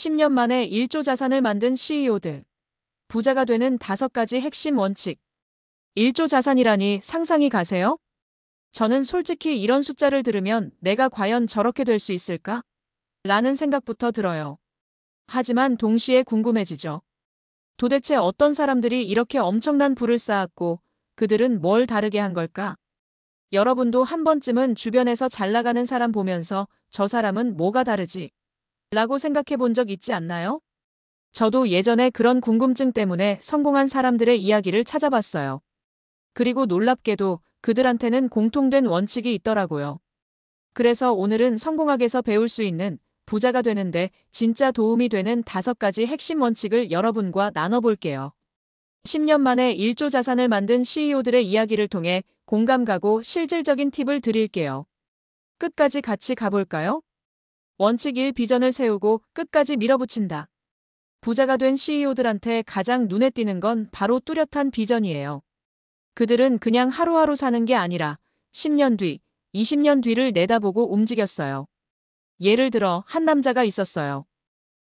10년 만에 1조 자산을 만든 CEO들. 부자가 되는 5가지 핵심 원칙. 1조 자산이라니 상상이 가세요? 저는 솔직히 이런 숫자를 들으면 내가 과연 저렇게 될 수 있을까? 라는 생각부터 들어요. 하지만 동시에 궁금해지죠. 도대체 어떤 사람들이 이렇게 엄청난 부를 쌓았고 그들은 뭘 다르게 한 걸까? 여러분도 한 번쯤은 주변에서 잘 나가는 사람 보면서 저 사람은 뭐가 다르지? 라고 생각해 본 적 있지 않나요? 저도 예전에 그런 궁금증 때문에 성공한 사람들의 이야기를 찾아봤어요. 그리고 놀랍게도 그들한테는 공통된 원칙이 있더라고요. 그래서 오늘은 성공학에서 배울 수 있는 부자가 되는데 진짜 도움이 되는 5가지 핵심 원칙을 여러분과 나눠볼게요. 10년 만에 1조 자산을 만든 CEO들의 이야기를 통해 공감 가고 실질적인 팁을 드릴게요. 끝까지 같이 가볼까요? 원칙 1. 비전을 세우고 끝까지 밀어붙인다. 부자가 된 CEO들한테 가장 눈에 띄는 건 바로 뚜렷한 비전이에요. 그들은 그냥 하루하루 사는 게 아니라 10년 뒤, 20년 뒤를 내다보고 움직였어요. 예를 들어 한 남자가 있었어요.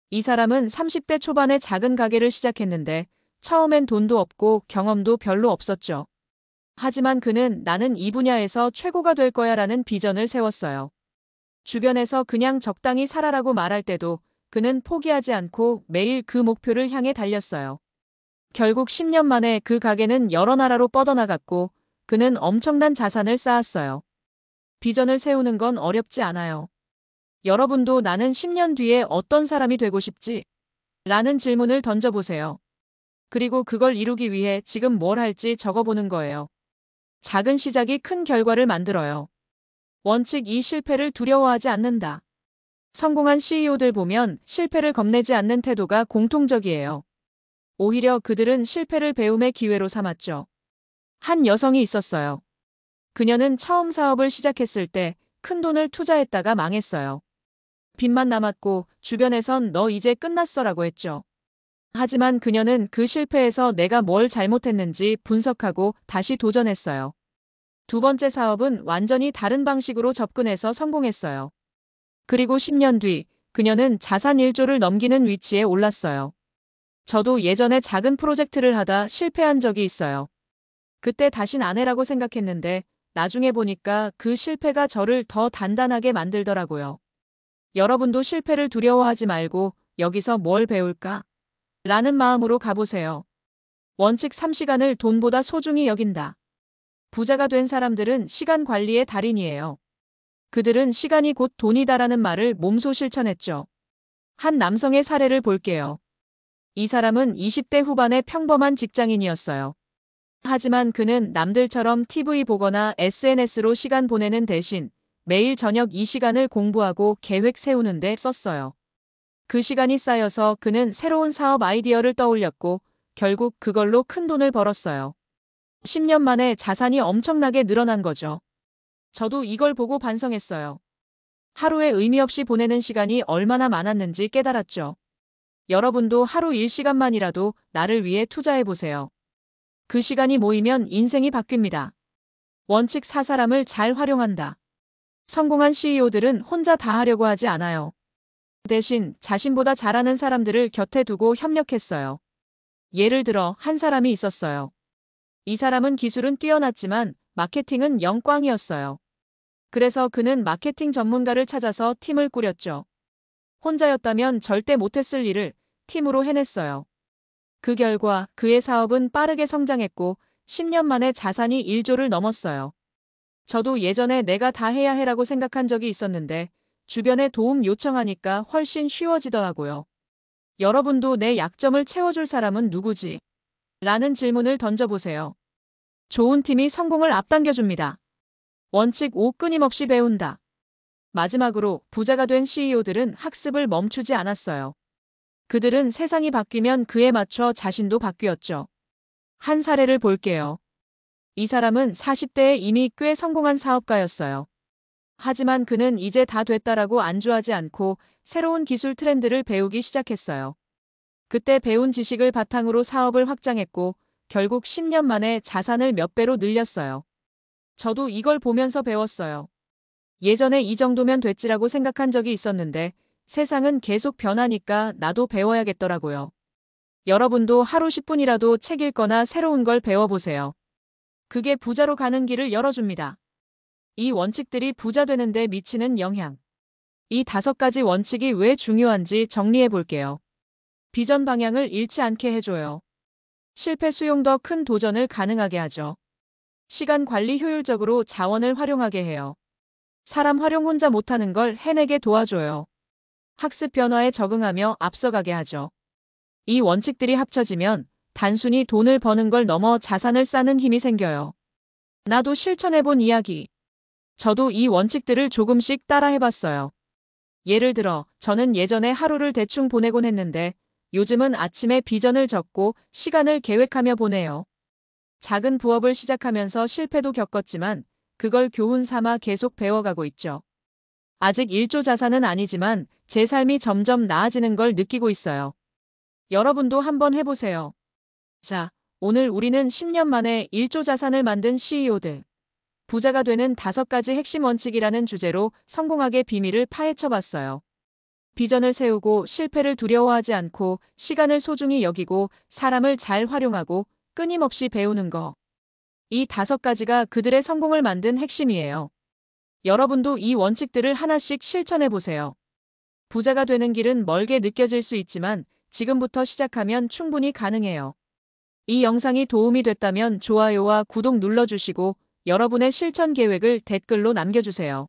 이 사람은 30대 초반에 작은 가게를 시작했는데 처음엔 돈도 없고 경험도 별로 없었죠. 하지만 그는 나는 이 분야에서 최고가 될 거야라는 비전을 세웠어요. 주변에서 그냥 적당히 살아라고 말할 때도 그는 포기하지 않고 매일 그 목표를 향해 달렸어요. 결국 10년 만에 그 가게는 여러 나라로 뻗어나갔고 그는 엄청난 자산을 쌓았어요. 비전을 세우는 건 어렵지 않아요. 여러분도 나는 10년 뒤에 어떤 사람이 되고 싶지? 라는 질문을 던져보세요. 그리고 그걸 이루기 위해 지금 뭘 할지 적어보는 거예요. 작은 시작이 큰 결과를 만들어요. 원칙 2. 실패를 두려워하지 않는다. 성공한 CEO들 보면 실패를 겁내지 않는 태도가 공통적이에요. 오히려 그들은 실패를 배움의 기회로 삼았죠. 한 여성이 있었어요. 그녀는 처음 사업을 시작했을 때 큰 돈을 투자했다가 망했어요. 빚만 남았고 주변에선 너 이제 끝났어라고 했죠. 하지만 그녀는 그 실패에서 내가 뭘 잘못했는지 분석하고 다시 도전했어요. 두 번째 사업은 완전히 다른 방식으로 접근해서 성공했어요. 그리고 10년 뒤 그녀는 자산 1조를 넘기는 위치에 올랐어요. 저도 예전에 작은 프로젝트를 하다 실패한 적이 있어요. 그때 다신 안 해라고 생각했는데 나중에 보니까 그 실패가 저를 더 단단하게 만들더라고요. 여러분도 실패를 두려워하지 말고 여기서 뭘 배울까? 라는 마음으로 가보세요. 원칙 3. 시간을 돈보다 소중히 여긴다. 부자가 된 사람들은 시간 관리의 달인이에요. 그들은 시간이 곧 돈이다라는 말을 몸소 실천했죠. 한 남성의 사례를 볼게요. 이 사람은 20대 후반의 평범한 직장인이었어요. 하지만 그는 남들처럼 TV 보거나 SNS로 시간 보내는 대신 매일 저녁 이 시간을 공부하고 계획 세우는 데 썼어요. 그 시간이 쌓여서 그는 새로운 사업 아이디어를 떠올렸고 결국 그걸로 큰 돈을 벌었어요. 10년 만에 자산이 엄청나게 늘어난 거죠. 저도 이걸 보고 반성했어요. 하루에 의미 없이 보내는 시간이 얼마나 많았는지 깨달았죠. 여러분도 하루 1시간만이라도 나를 위해 투자해보세요. 그 시간이 모이면 인생이 바뀝니다. 원칙 4. 사람을 잘 활용한다. 성공한 CEO들은 혼자 다 하려고 하지 않아요. 대신 자신보다 잘하는 사람들을 곁에 두고 협력했어요. 예를 들어 한 사람이 있었어요. 이 사람은 기술은 뛰어났지만 마케팅은 영 꽝이었어요. 그래서 그는 마케팅 전문가를 찾아서 팀을 꾸렸죠. 혼자였다면 절대 못했을 일을 팀으로 해냈어요. 그 결과 그의 사업은 빠르게 성장했고 10년 만에 자산이 1조를 넘었어요. 저도 예전에 내가 다 해야 해라고 생각한 적이 있었는데 주변에 도움 요청하니까 훨씬 쉬워지더라고요. 여러분도 내 약점을 채워줄 사람은 누구지? 라는 질문을 던져보세요. 좋은 팀이 성공을 앞당겨줍니다. 원칙 5. 끊임없이 배운다. 마지막으로 부자가 된 CEO들은 학습을 멈추지 않았어요. 그들은 세상이 바뀌면 그에 맞춰 자신도 바뀌었죠. 한 사례를 볼게요. 이 사람은 40대에 이미 꽤 성공한 사업가였어요. 하지만 그는 이제 다 됐다라고 안주하지 않고 새로운 기술 트렌드를 배우기 시작했어요. 그때 배운 지식을 바탕으로 사업을 확장했고 결국 10년 만에 자산을 몇 배로 늘렸어요. 저도 이걸 보면서 배웠어요. 예전에 이 정도면 됐지라고 생각한 적이 있었는데 세상은 계속 변하니까 나도 배워야겠더라고요. 여러분도 하루 10분이라도 책 읽거나 새로운 걸 배워보세요. 그게 부자로 가는 길을 열어줍니다. 이 원칙들이 부자 되는데 미치는 영향. 이 5가지 원칙이 왜 중요한지 정리해 볼게요. 비전 방향을 잃지 않게 해줘요. 실패 수용 더 큰 도전을 가능하게 하죠. 시간 관리 효율적으로 자원을 활용하게 해요. 사람 활용 혼자 못하는 걸 해내게 도와줘요. 학습 변화에 적응하며 앞서가게 하죠. 이 원칙들이 합쳐지면 단순히 돈을 버는 걸 넘어 자산을 쌓는 힘이 생겨요. 나도 실천해본 이야기. 저도 이 원칙들을 조금씩 따라해봤어요. 예를 들어, 저는 예전에 하루를 대충 보내곤 했는데 요즘은 아침에 비전을 적고 시간을 계획하며 보내요. 작은 부업을 시작하면서 실패도 겪었지만 그걸 교훈 삼아 계속 배워가고 있죠. 아직 1조 자산은 아니지만 제 삶이 점점 나아지는 걸 느끼고 있어요. 여러분도 한번 해보세요. 자, 오늘 우리는 10년 만에 1조 자산을 만든 CEO들. 부자가 되는 5가지 핵심 원칙이라는 주제로 성공학의 비밀을 파헤쳐 봤어요. 비전을 세우고 실패를 두려워하지 않고 시간을 소중히 여기고 사람을 잘 활용하고 끊임없이 배우는 거. 이 5가지가 그들의 성공을 만든 핵심이에요. 여러분도 이 원칙들을 하나씩 실천해 보세요. 부자가 되는 길은 멀게 느껴질 수 있지만 지금부터 시작하면 충분히 가능해요. 이 영상이 도움이 됐다면 좋아요와 구독 눌러주시고 여러분의 실천 계획을 댓글로 남겨주세요.